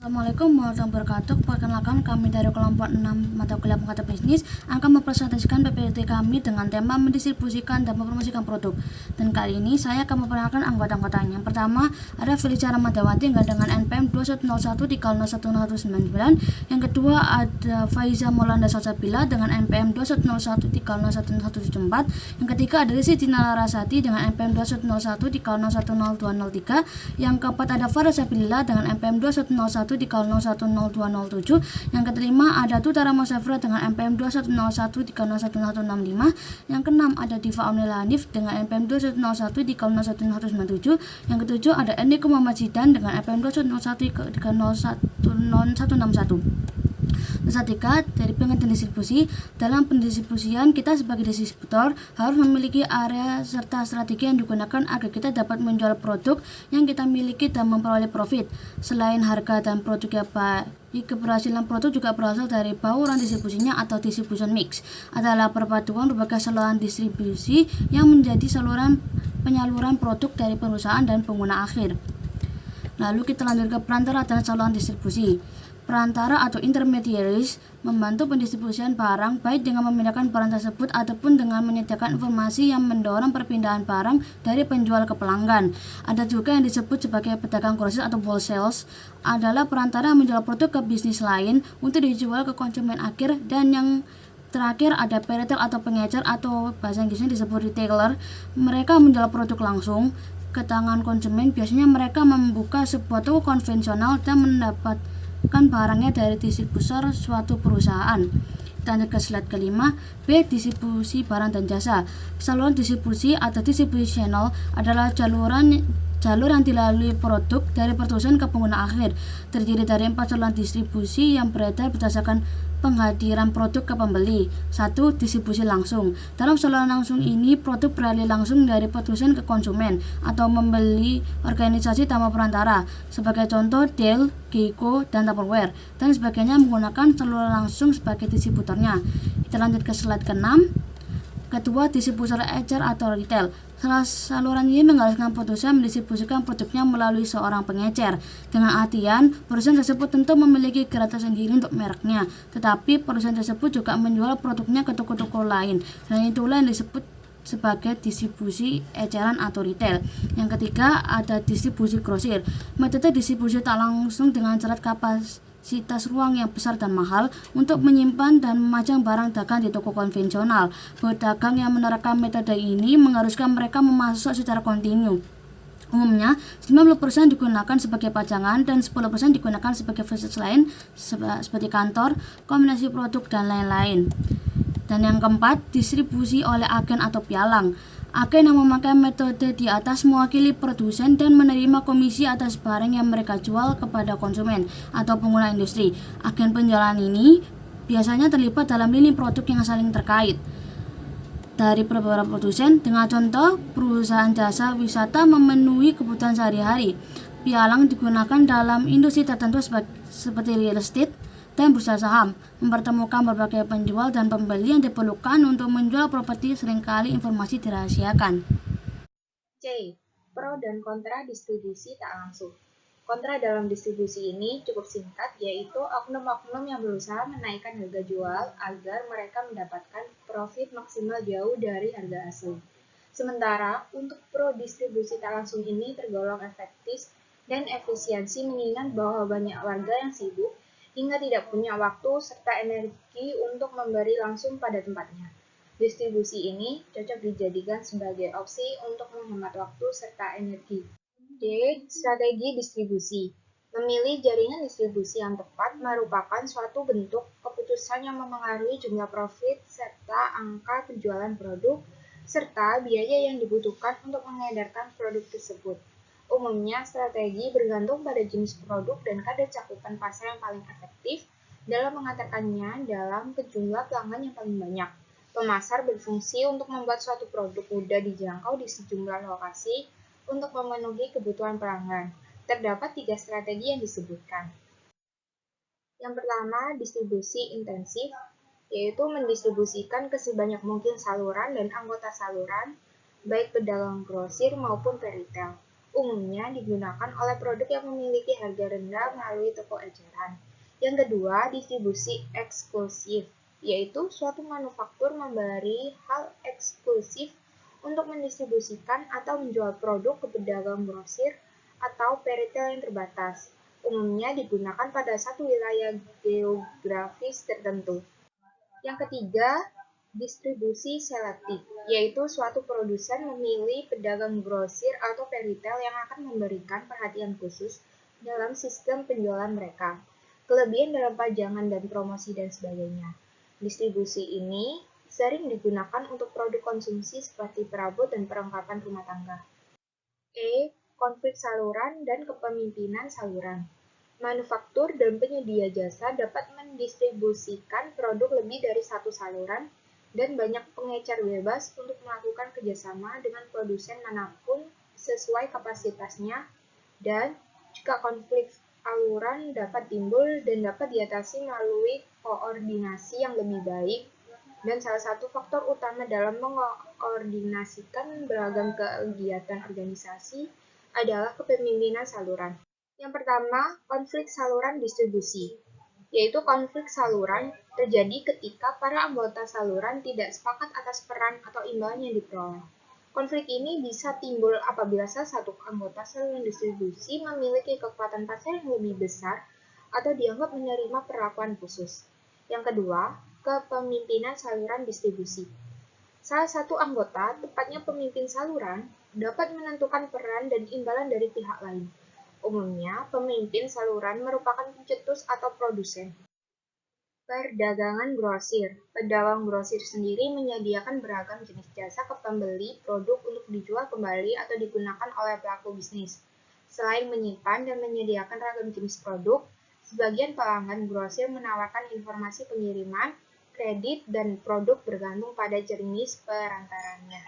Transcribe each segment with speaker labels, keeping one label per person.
Speaker 1: Assalamualaikum warahmatullahi wabarakatuh. Perkenalkan, kami dari kelompok 6 mata kuliah penguatan bisnis akan mempresentasikan PPT kami dengan tema mendistribusikan dan mempromosikan produk. Dan kali ini saya akan memperkenalkan anggota-anggotanya. Yang pertama ada Felicia Ramadawati dengan NPM 2101 di 01199. Yang kedua ada Faiza Maulana Salsabila dengan NPM 2101 di 01174. Yang ketiga ada Rizky Dina Larasati dengan NPM 2101 di 010203. Yang keempat ada Farah Sabilillah dengan NPM 2101 di 010207. Yang kelima ada Tutara Masafra dengan NPM 2101 di 01165. Yang keenam ada Diva Aunila Hanif dengan NPM 2101 di 01197. Yang ketujuh ada Enrico Muhammad Zidan dengan NPM 2101 di 01161. Tiga, dari pengertian distribusi. Dalam pendistribusian, kita sebagai distributor harus memiliki area serta strategi yang digunakan agar kita dapat menjual produk yang kita miliki dan memperoleh profit. Selain harga dan produk yang baik, keberhasilan produk juga berasal dari bauran distribusinya atau distribution mix. Adalah perpaduan berbagai saluran distribusi yang menjadi saluran penyaluran produk dari perusahaan dan pengguna akhir. Lalu kita lanjut ke perantara dan saluran distribusi. Perantara atau intermediaries membantu pendistribusian barang baik dengan memindahkan barang tersebut ataupun dengan menyediakan informasi yang mendorong perpindahan barang dari penjual ke pelanggan. Ada juga yang disebut sebagai pedagang grosir atau wholesales, adalah perantara yang menjual produk ke bisnis lain untuk dijual ke konsumen akhir. Dan yang terakhir ada retail atau pengecer atau bahasa Inggrisnya disebut retailer. Mereka menjual produk langsung ke tangan konsumen. Biasanya mereka membuka sebuah toko konvensional dan mendapatkan barangnya dari distributor suatu perusahaan. Kita lanjut ke slide kelima. B. Distribusi barang dan jasa. Saluran distribusi atau distribution channel adalah jalur yang dilalui produk dari perusahaan ke pengguna akhir. Terdiri dari 4 saluran distribusi yang beredar berdasarkan penghadiran produk ke pembeli. 1. Distribusi langsung. Dalam saluran langsung ini, produk beralih langsung dari produsen ke konsumen atau membeli organisasi tanpa perantara. Sebagai contoh, Dell, Geico, dan Tupperware dan sebagainya menggunakan saluran langsung sebagai distributornya. Kita lanjut ke slide ke-6. Kedua, distributor ecer atau retail. Saluran ini mengharuskan produsen mendistribusikan produknya melalui seorang pengecer. Dengan artian, perusahaan tersebut tentu memiliki gerai tersendiri untuk mereknya, tetapi perusahaan tersebut juga menjual produknya ke toko-toko lain, dan itulah yang disebut sebagai distribusi eceran atau retail. Yang ketiga ada distribusi grosir. Metode distribusi tak langsung dengan syarat kapasitas ruang yang besar dan mahal untuk menyimpan dan memajang barang dagang di toko konvensional. Pedagang yang menerapkan metode ini mengharuskan mereka memasok secara kontinu. Umumnya 90% digunakan sebagai pajangan dan 10% digunakan sebagai fasilitas lain seperti kantor, kombinasi produk, dan lain-lain. Dan yang keempat, distribusi oleh agen atau pialang. Agen yang memakai metode di atas mewakili produsen dan menerima komisi atas barang yang mereka jual kepada konsumen atau pengguna industri. Agen penjualan ini biasanya terlibat dalam lini produk yang saling terkait dari beberapa produsen. Dengan contoh, perusahaan jasa wisata memenuhi kebutuhan sehari-hari. Pialang digunakan dalam industri tertentu seperti real estate dan bursa saham, mempertemukan berbagai penjual dan pembeli yang diperlukan untuk menjual properti. Seringkali informasi dirahasiakan.
Speaker 2: C. Pro dan kontra distribusi tak langsung. Kontra dalam distribusi ini cukup singkat, yaitu oknum-oknum yang berusaha menaikkan harga jual agar mereka mendapatkan profit maksimal jauh dari harga asli. Sementara untuk pro distribusi tak langsung ini tergolong efektif dan efisiensi, mengingat bahwa banyak warga yang sibuk hingga tidak punya waktu serta energi untuk memberi langsung pada tempatnya. Distribusi ini cocok dijadikan sebagai opsi untuk menghemat waktu serta energi. D. Strategi distribusi. Memilih jaringan distribusi yang tepat merupakan suatu bentuk keputusan yang memengaruhi jumlah profit serta angka penjualan produk serta biaya yang dibutuhkan untuk mengedarkan produk tersebut. Umumnya, strategi bergantung pada jenis produk dan kadar cakupan pasar yang paling efektif dalam mengantarkannya dalam ke jumlah pelanggan yang paling banyak. Pemasar berfungsi untuk membuat suatu produk mudah dijangkau di sejumlah lokasi untuk memenuhi kebutuhan pelanggan. Terdapat 3 strategi yang disebutkan. Yang pertama, distribusi intensif, yaitu mendistribusikan ke sebanyak mungkin saluran dan anggota saluran, baik pedagang grosir maupun retail. umumnya digunakan oleh produk yang memiliki harga rendah melalui toko eceran. Yang kedua, distribusi eksklusif, yaitu suatu manufaktur memberi hal eksklusif untuk mendistribusikan atau menjual produk ke pedagang grosir atau peritel yang terbatas. Umumnya digunakan pada satu wilayah geografis tertentu. Yang ketiga, distribusi selektif, yaitu suatu produsen memilih pedagang grosir atau peritel yang akan memberikan perhatian khusus dalam sistem penjualan mereka, kelebihan dalam pajangan dan promosi dan sebagainya. Distribusi ini sering digunakan untuk produk konsumsi seperti perabot dan perlengkapan rumah tangga. Konflik saluran dan kepemimpinan saluran. Manufaktur dan penyedia jasa dapat mendistribusikan produk lebih dari satu saluran dan banyak pengecer bebas untuk melakukan kerjasama dengan produsen manapun sesuai kapasitasnya, dan jika konflik saluran dapat timbul dan dapat diatasi melalui koordinasi yang lebih baik, dan salah satu faktor utama dalam mengkoordinasikan beragam kegiatan organisasi adalah kepemimpinan saluran. Yang pertama, konflik saluran distribusi, yaitu konflik saluran terjadi ketika para anggota saluran tidak sepakat atas peran atau imbalan yang diperoleh. Konflik ini bisa timbul apabila salah satu anggota saluran distribusi memiliki kekuatan pasar yang lebih besar atau dianggap menerima perlakuan khusus. Yang kedua, kepemimpinan saluran distribusi. Salah satu anggota, tepatnya pemimpin saluran, dapat menentukan peran dan imbalan dari pihak lain. Umumnya, pemimpin saluran merupakan pencetus atau produsen. Perdagangan grosir. Pedagang grosir sendiri menyediakan beragam jenis jasa ke pembeli produk untuk dijual kembali atau digunakan oleh pelaku bisnis. Selain menyimpan dan menyediakan ragam jenis produk, sebagian pelanggan grosir menawarkan informasi pengiriman, kredit, dan produk bergantung pada jenis perantaranya.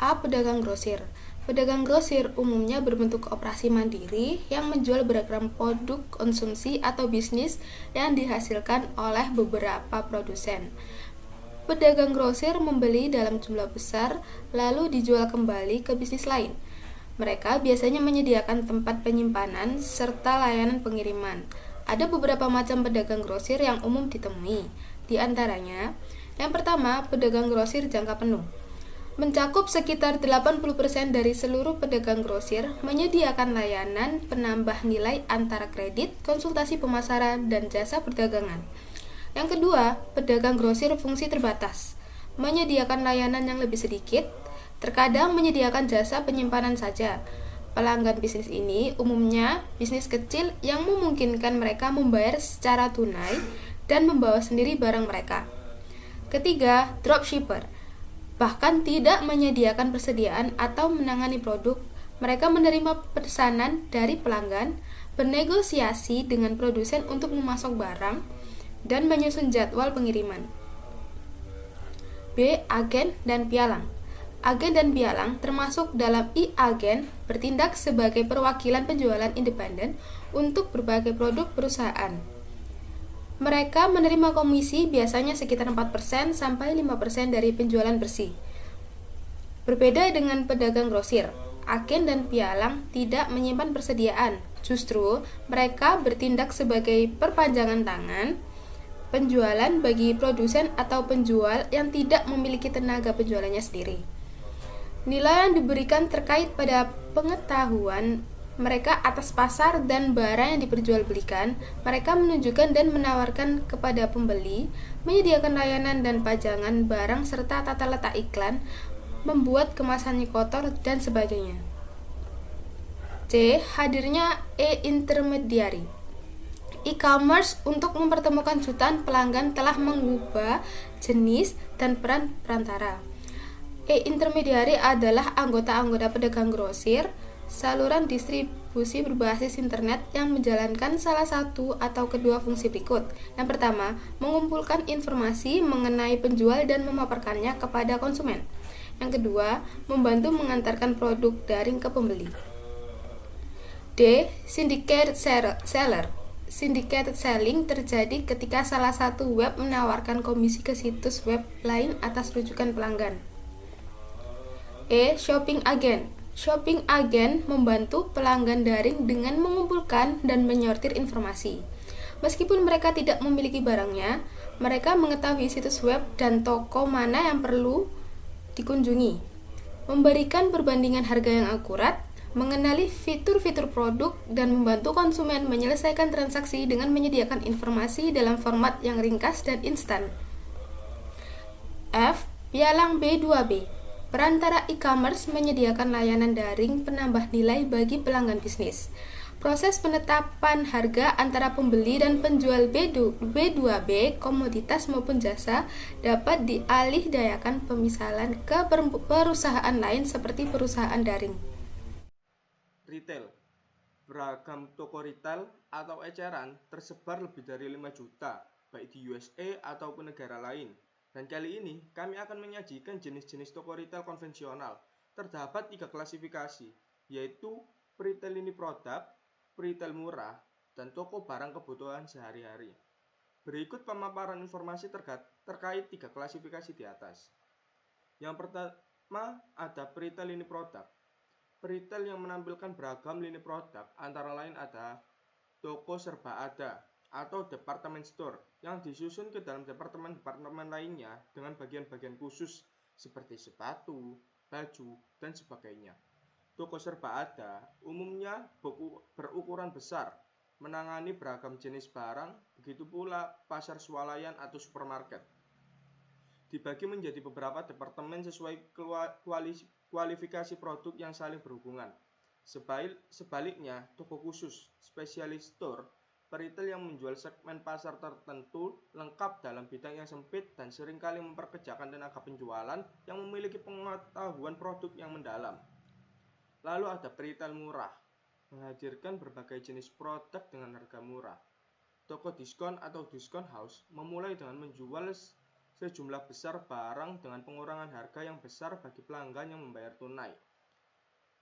Speaker 3: Pedagang grosir. Pedagang grosir umumnya berbentuk operasi mandiri yang menjual beragam produk konsumsi atau bisnis yang dihasilkan oleh beberapa produsen. Pedagang grosir membeli dalam jumlah besar lalu dijual kembali ke bisnis lain. Mereka biasanya menyediakan tempat penyimpanan serta layanan pengiriman. Ada beberapa macam pedagang grosir yang umum ditemui. Di antaranya, yang pertama, pedagang grosir jangka penuh. Mencakup sekitar 80% dari seluruh pedagang grosir menyediakan layanan penambah nilai antara kredit, konsultasi pemasaran, dan jasa perdagangan. Yang kedua, pedagang grosir fungsi terbatas. Menyediakan layanan yang lebih sedikit, terkadang menyediakan jasa penyimpanan saja. Pelanggan bisnis ini umumnya bisnis kecil yang memungkinkan mereka membayar secara tunai dan membawa sendiri barang mereka. Ketiga, dropshipper. Bahkan tidak menyediakan persediaan atau menangani produk, mereka menerima pesanan dari pelanggan, bernegosiasi dengan produsen untuk memasok barang, dan menyusun jadwal pengiriman. B. Agen dan pialang. Agen dan pialang termasuk dalam I-agen bertindak sebagai perwakilan penjualan independen untuk berbagai produk perusahaan. Mereka menerima komisi biasanya sekitar 4% sampai 5% dari penjualan bersih. Berbeda dengan pedagang grosir, agen dan pialang tidak menyimpan persediaan. Justru, mereka bertindak sebagai perpanjangan tangan penjualan bagi produsen atau penjual yang tidak memiliki tenaga penjualannya sendiri. Nilai yang diberikan terkait pada pengetahuan mereka atas pasar dan barang yang diperjualbelikan. Mereka menunjukkan dan menawarkan kepada pembeli, menyediakan layanan dan pajangan barang serta tata letak iklan, membuat kemasannya kotor, dan sebagainya. C. Hadirnya e-intermediary. E-commerce untuk mempertemukan jutaan pelanggan telah mengubah jenis dan peran perantara. E-intermediary adalah anggota-anggota pedagang grosir, saluran distribusi berbasis internet yang menjalankan salah satu atau kedua fungsi berikut. Yang pertama, mengumpulkan informasi mengenai penjual dan memaparkannya kepada konsumen. Yang kedua, membantu mengantarkan produk daring ke pembeli. D. Syndicated seller. Syndicated selling terjadi ketika salah satu web menawarkan komisi ke situs web lain atas rujukan pelanggan. E. Shopping agent. Shopping agen membantu pelanggan daring dengan mengumpulkan dan menyortir informasi. Meskipun mereka tidak memiliki barangnya, mereka mengetahui situs web dan toko mana yang perlu dikunjungi, memberikan perbandingan harga yang akurat, mengenali fitur-fitur produk, dan membantu konsumen menyelesaikan transaksi dengan menyediakan informasi dalam format yang ringkas dan instan. F. Pialang B2B. Perantara e-commerce menyediakan layanan daring penambah nilai bagi pelanggan bisnis. Proses penetapan harga antara pembeli dan penjual B2B, komoditas maupun jasa, dapat dialihdayakan pemisalan ke perusahaan lain seperti perusahaan daring.
Speaker 4: Retail. Beragam toko retail atau eceran tersebar lebih dari 5 juta, baik di USA ataupun negara lain. Dan kali ini, kami akan menyajikan jenis-jenis toko retail konvensional. Terdapat 3 klasifikasi, yaitu retail lini produk, retail murah, dan toko barang kebutuhan sehari-hari. Berikut pemaparan informasi terkait 3 klasifikasi di atas. Yang pertama, ada retail lini produk. Retail yang menampilkan beragam lini produk, antara lain ada toko serba ada atau department store yang disusun ke dalam departemen-departemen lainnya dengan bagian-bagian khusus seperti sepatu, baju, dan sebagainya. Toko serba ada umumnya berukuran besar, menangani beragam jenis barang, begitu pula pasar swalayan atau supermarket. Dibagi menjadi beberapa departemen sesuai kualifikasi produk yang saling berhubungan. Sebaliknya, toko khusus, specialist store, retail yang menjual segmen pasar tertentu lengkap dalam bidang yang sempit dan seringkali memperkerjakan tenaga penjualan yang memiliki pengetahuan produk yang mendalam. Lalu ada retail murah, menghadirkan berbagai jenis produk dengan harga murah. Toko diskon atau discount house memulai dengan menjual sejumlah besar barang dengan pengurangan harga yang besar bagi pelanggan yang membayar tunai.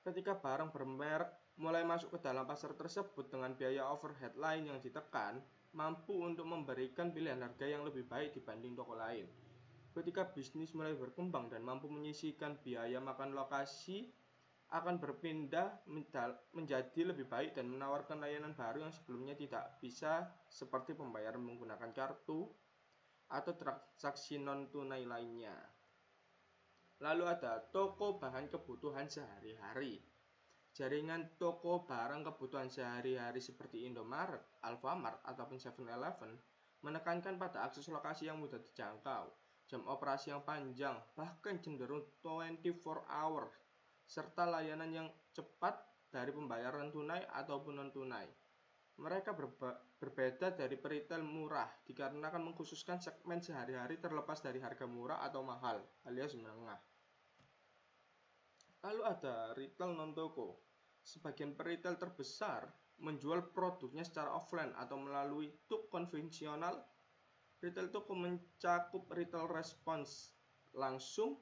Speaker 4: Ketika barang bermerek mulai masuk ke dalam pasar tersebut dengan biaya overhead lain yang ditekan, mampu untuk memberikan pilihan harga yang lebih baik dibanding toko lain. Ketika bisnis mulai berkembang dan mampu menyisihkan biaya makan lokasi, akan berpindah menjadi lebih baik dan menawarkan layanan baru yang sebelumnya tidak bisa, seperti pembayaran menggunakan kartu atau transaksi non-tunai lainnya. Lalu ada toko bahan kebutuhan sehari-hari. Jaringan toko barang kebutuhan sehari-hari seperti Indomaret, Alfamart, ataupun 7-Eleven menekankan pada akses lokasi yang mudah dijangkau, jam operasi yang panjang, bahkan cenderung 24 hour, serta layanan yang cepat dari pembayaran tunai ataupun non-tunai. Mereka berbeda dari retail murah dikarenakan mengkhususkan segmen sehari-hari terlepas dari harga murah atau mahal alias menengah. Lalu ada retail non-toko. Sebagian retail terbesar menjual produknya secara offline atau melalui toko konvensional. Retail toko mencakup retail response langsung.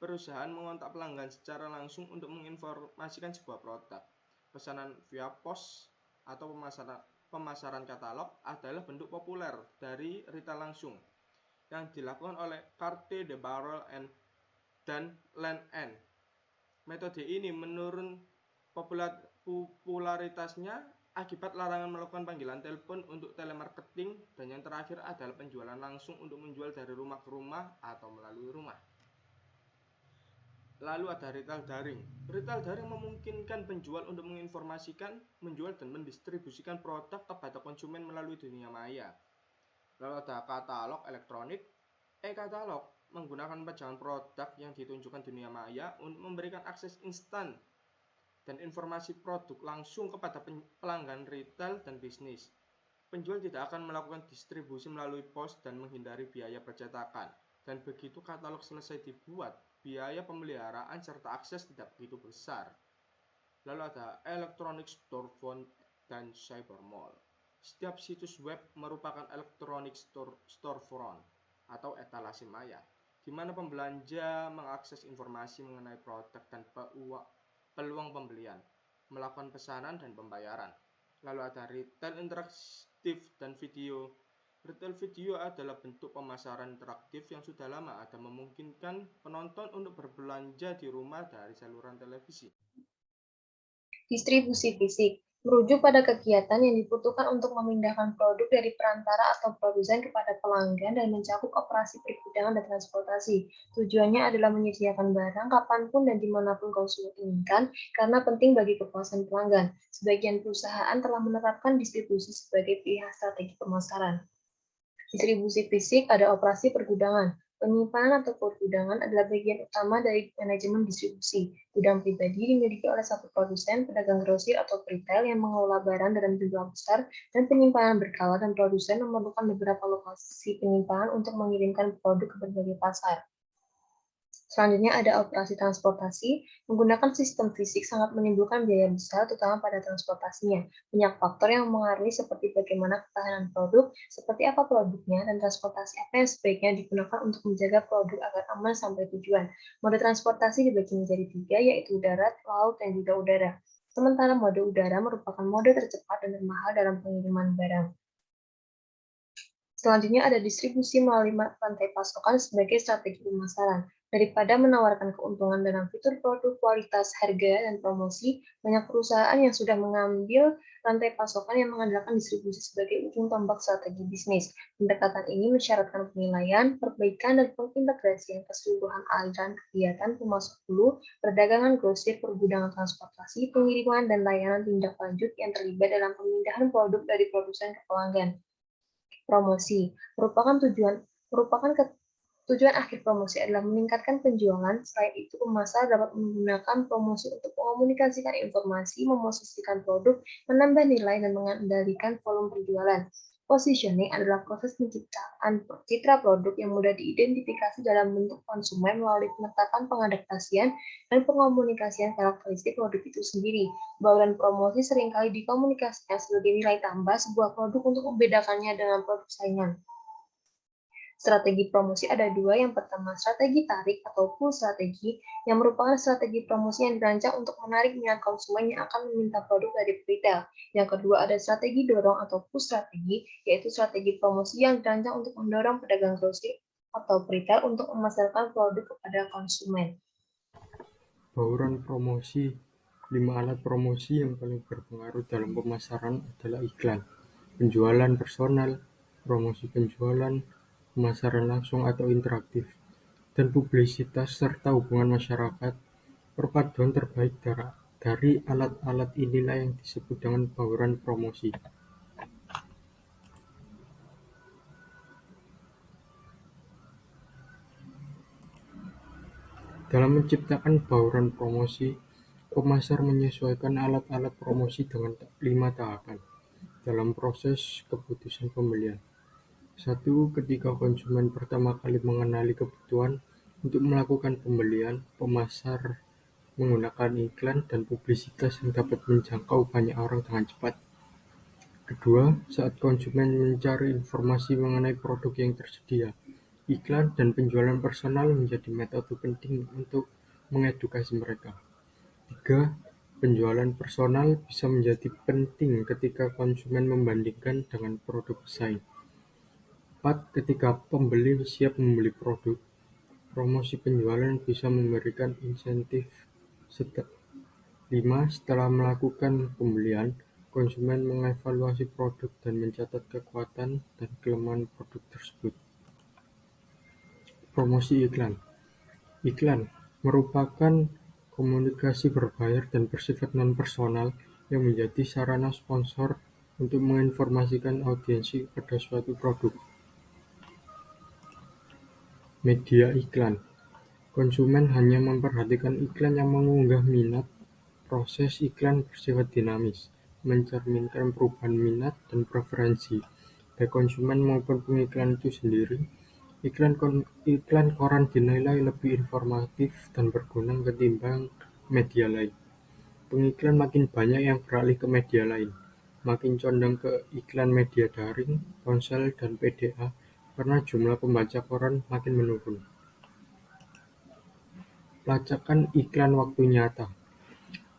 Speaker 4: Perusahaan mengontak pelanggan secara langsung untuk menginformasikan sebuah produk. Pesanan via pos atau pemasaran katalog adalah bentuk populer dari retail langsung yang dilakukan oleh Carte de Barrel dan Land End. Metode ini menurun popularitasnya akibat larangan melakukan panggilan telepon untuk telemarketing, dan yang terakhir adalah penjualan langsung untuk menjual dari rumah ke rumah atau melalui rumah. Lalu ada retail daring. Retail daring memungkinkan penjual untuk menginformasikan, menjual, dan mendistribusikan produk kepada konsumen melalui dunia maya. Lalu ada katalog elektronik. E-katalog menggunakan pajangan produk yang ditunjukkan dunia maya untuk memberikan akses instan dan informasi produk langsung kepada pelanggan retail dan bisnis. Penjual tidak akan melakukan distribusi melalui pos dan menghindari biaya percetakan. Dan begitu katalog selesai dibuat, biaya pemeliharaan serta akses tidak begitu besar. Lalu ada electronic storefront dan cyber mall. Setiap situs web merupakan electronic storefront atau etalase maya, di mana pembelanja mengakses informasi mengenai produk dan peluang pembelian, melakukan pesanan dan pembayaran. Lalu ada retail interaktif dan video. Retail video adalah bentuk pemasaran interaktif yang sudah lama ada memungkinkan penonton untuk berbelanja di rumah dari saluran televisi.
Speaker 2: Distribusi fisik merujuk pada kegiatan yang dibutuhkan untuk memindahkan produk dari perantara atau produsen kepada pelanggan dan mencakup operasi pergudangan dan transportasi. Tujuannya adalah menyediakan barang kapanpun dan dimanapun konsumen inginkan karena penting bagi kepuasan pelanggan. Sebagian perusahaan telah menerapkan distribusi sebagai pilihan strategi pemasaran. Distribusi fisik ada operasi pergudangan. Penyimpanan atau pergudangan adalah bagian utama dari manajemen distribusi. Gudang pribadi dimiliki oleh satu produsen, pedagang grosir atau retail yang mengelola barang dalam jumlah besar, dan penyimpanan berkala dan produsen memerlukan beberapa lokasi penyimpanan untuk mengirimkan produk ke berbagai pasar. Selanjutnya ada operasi transportasi. Menggunakan sistem fisik sangat menimbulkan biaya besar, terutama pada transportasinya. Banyak faktor yang mempengaruhi seperti bagaimana ketahanan produk, seperti apa produknya, dan transportasi apa yang sebaiknya digunakan untuk menjaga produk agar aman sampai tujuan. Mode transportasi dibagi menjadi 3, yaitu darat, laut, dan juga udara. Sementara mode udara merupakan mode tercepat dan termahal dalam pengiriman barang. Selanjutnya ada distribusi melalui rantai pasokan sebagai strategi pemasaran. Daripada menawarkan keuntungan dalam fitur produk, kualitas, harga, dan promosi, banyak perusahaan yang sudah mengambil rantai pasokan yang mengandalkan distribusi sebagai ujung tombak strategi bisnis. Pendekatan ini mensyaratkan penilaian, perbaikan, dan pengintegrasian keseluruhan aliran kegiatan pemasok hulu, perdagangan grosir, pergudangan transportasi, pengiriman, dan layanan tindak lanjut yang terlibat dalam pemindahan produk dari produsen ke pelanggan. Promosi merupakan tujuan akhir promosi adalah meningkatkan penjualan. Selain itu, pemasar dapat menggunakan promosi untuk mengomunikasikan informasi, memosisikan produk, menambah nilai, dan mengendalikan volume penjualan. Positioning adalah proses penciptaan citra produk yang mudah diidentifikasi dalam bentuk konsumen melalui penetapan pengadaptasian dan pengomunikasian karakteristik produk itu sendiri. Bauran promosi seringkali dikomunikasikan sebagai nilai tambah sebuah produk untuk membedakannya dengan produk saingan. Strategi promosi ada 2. Yang pertama, strategi tarik atau pull strategi, yang merupakan strategi promosi yang dirancang untuk menarik minat konsumen yang akan meminta produk dari retail. Yang kedua, ada strategi dorong atau push strategi, yaitu strategi promosi yang dirancang untuk mendorong pedagang grosir atau retail untuk memasarkan produk kepada konsumen.
Speaker 5: Bauran promosi. 5 alat promosi yang paling berpengaruh dalam pemasaran adalah iklan, penjualan personal, promosi penjualan, pemasaran langsung atau interaktif, dan publisitas serta hubungan masyarakat. Perpaduan terbaik dari alat-alat inilah yang disebut dengan bauran promosi. Dalam menciptakan bauran promosi, pemasar menyesuaikan alat-alat promosi dengan 5 tahapan dalam proses keputusan pembelian. 1. Ketika konsumen pertama kali mengenali kebutuhan untuk melakukan pembelian, pemasar menggunakan iklan dan publisitas yang dapat menjangkau banyak orang dengan cepat. Kedua, saat konsumen mencari informasi mengenai produk yang tersedia, iklan dan penjualan personal menjadi metode penting untuk mengedukasi mereka. 3. Penjualan personal bisa menjadi penting ketika konsumen membandingkan dengan produk pesaing. 4. Ketika pembeli siap membeli produk, promosi penjualan bisa memberikan insentif. 5. Setelah melakukan pembelian, konsumen mengevaluasi produk dan mencatat kekuatan dan kelemahan produk tersebut. Promosi iklan. Iklan merupakan komunikasi berbayar dan bersifat non-personal yang menjadi sarana sponsor untuk menginformasikan audiensi pada suatu produk. Media iklan. Konsumen hanya memperhatikan iklan yang mengunggah minat. Proses iklan bersifat dinamis, mencerminkan perubahan minat dan preferensi, baik konsumen maupun pengiklan itu sendiri. Iklan koran dinilai lebih informatif dan berguna ketimbang media lain. Pengiklan makin banyak yang beralih ke media lain, makin condong ke iklan media daring, ponsel, dan PDA karena jumlah pembaca koran makin menurun. Pelacakan iklan waktu nyata.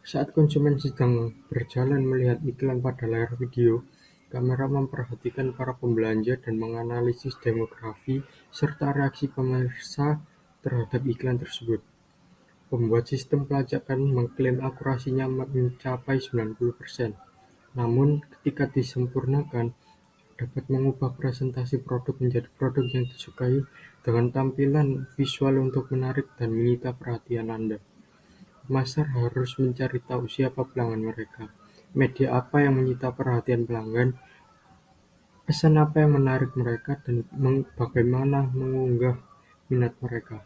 Speaker 5: Saat konsumen sedang berjalan melihat iklan pada layar video, Kamera memperhatikan para pembelanja dan menganalisis demografi serta reaksi pemirsa terhadap iklan tersebut. Pembuat sistem pelacakan mengklaim akurasinya mencapai 90%, namun ketika disempurnakan, dapat mengubah presentasi produk menjadi produk yang disukai dengan tampilan visual untuk menarik dan menyita perhatian Anda. Pemasar harus mencari tahu siapa pelanggan mereka, media apa yang menyita perhatian pelanggan, pesan apa yang menarik mereka, dan bagaimana mengunggah minat mereka.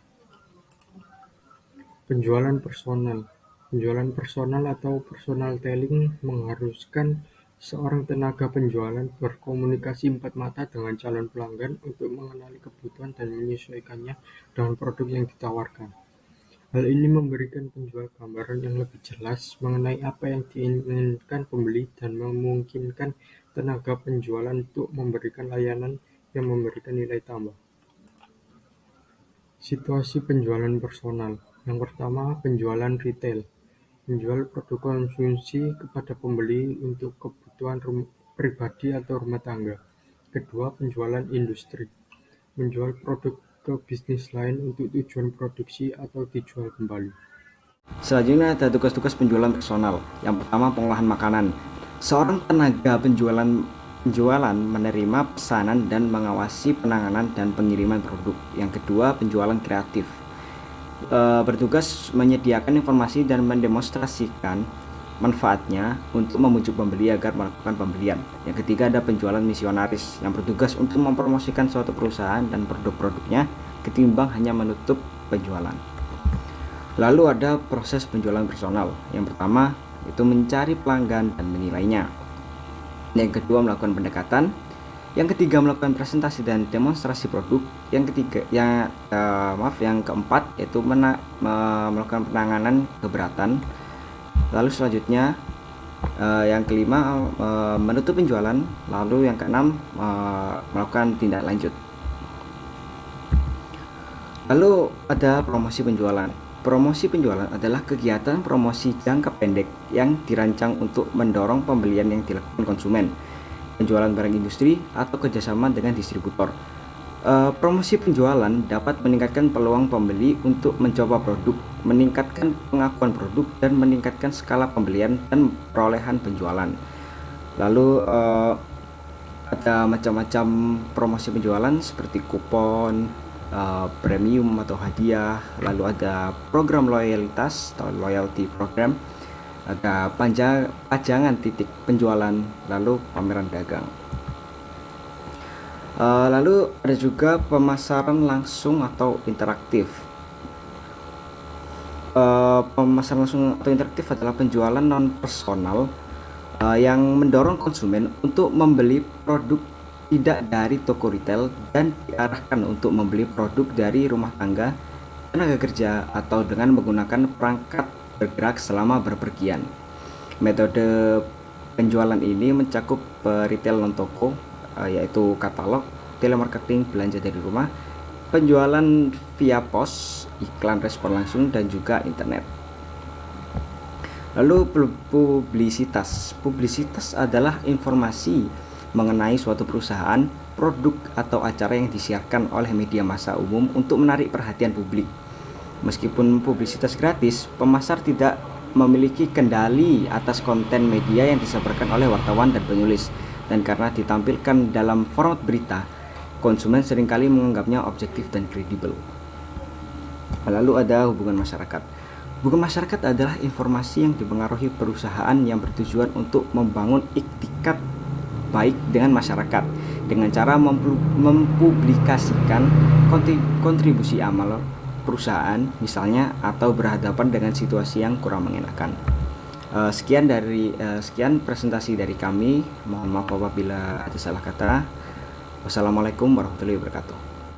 Speaker 5: Penjualan personal. Penjualan personal atau personal telling mengharuskan seorang tenaga penjualan berkomunikasi empat mata dengan calon pelanggan untuk mengenali kebutuhan dan menyesuaikannya dengan produk yang ditawarkan. Hal ini memberikan penjual gambaran yang lebih jelas mengenai apa yang diinginkan pembeli dan memungkinkan tenaga penjualan untuk memberikan layanan yang memberikan nilai tambah. Situasi penjualan personal. Yang pertama, penjualan retail. Menjual produk konsumsi kepada pembeli untuk kebutuhan pribadi atau rumah tangga. Kedua, penjualan industri. Menjual produk ke bisnis lain untuk tujuan produksi atau dijual kembali.
Speaker 6: Selanjutnya ada tugas-tugas penjualan personal. Yang pertama, pengolahan makanan. Seorang tenaga penjualan menerima pesanan dan mengawasi penanganan dan pengiriman produk. Yang kedua, penjualan kreatif. Bertugas menyediakan informasi dan mendemonstrasikan manfaatnya untuk membujuk pembeli agar melakukan pembelian. Yang ketiga, ada penjualan misionaris yang bertugas untuk mempromosikan suatu perusahaan dan produk-produknya ketimbang hanya menutup penjualan. Lalu ada proses penjualan personal. Yang pertama itu mencari pelanggan dan menilainya. Yang kedua, melakukan pendekatan. Yang ketiga, melakukan presentasi dan demonstrasi produk. Yang keempat yaitu melakukan penanganan keberatan. Lalu selanjutnya yang kelima, menutup penjualan. Lalu yang keenam, melakukan tindak lanjut. Lalu ada promosi penjualan. Promosi penjualan adalah kegiatan promosi jangka pendek yang dirancang untuk mendorong pembelian yang dilakukan konsumen, penjualan barang industri, atau kerjasama dengan distributor. Promosi penjualan dapat meningkatkan peluang pembeli untuk mencoba produk, meningkatkan pengakuan produk, dan meningkatkan skala pembelian dan perolehan penjualan. Lalu ada macam-macam promosi penjualan seperti kupon, premium atau hadiah. Lalu ada program loyalitas atau loyalty program, ada pajangan titik penjualan, lalu pameran dagang. Lalu ada juga pemasaran langsung atau interaktif. Pemasaran langsung atau interaktif adalah penjualan non personal yang mendorong konsumen untuk membeli produk tidak dari toko retail dan diarahkan untuk membeli produk dari rumah tangga, tenaga kerja, atau dengan menggunakan perangkat bergerak selama berpergian. Metode penjualan ini mencakup retail non-toko, yaitu katalog, telemarketing, belanja dari rumah, penjualan via pos, iklan respon langsung, dan juga internet. Lalu publisitas. Publisitas adalah informasi mengenai suatu perusahaan, produk, atau acara yang disiarkan oleh media massa umum untuk menarik perhatian publik. Meskipun publisitas gratis, pemasar tidak memiliki kendali atas konten media yang disebarkan oleh wartawan dan penulis, dan karena ditampilkan dalam format berita, konsumen seringkali menganggapnya objektif dan kredibel. Lalu ada hubungan masyarakat. Hubungan masyarakat adalah informasi yang dipengaruhi perusahaan yang bertujuan untuk membangun iktikat baik dengan masyarakat dengan cara mempublikasikan kontribusi amal perusahaan misalnya, atau berhadapan dengan situasi yang kurang mengenakan. Sekian presentasi dari kami. Mohon maaf apabila ada salah kata. Wassalamualaikum warahmatullahi wabarakatuh.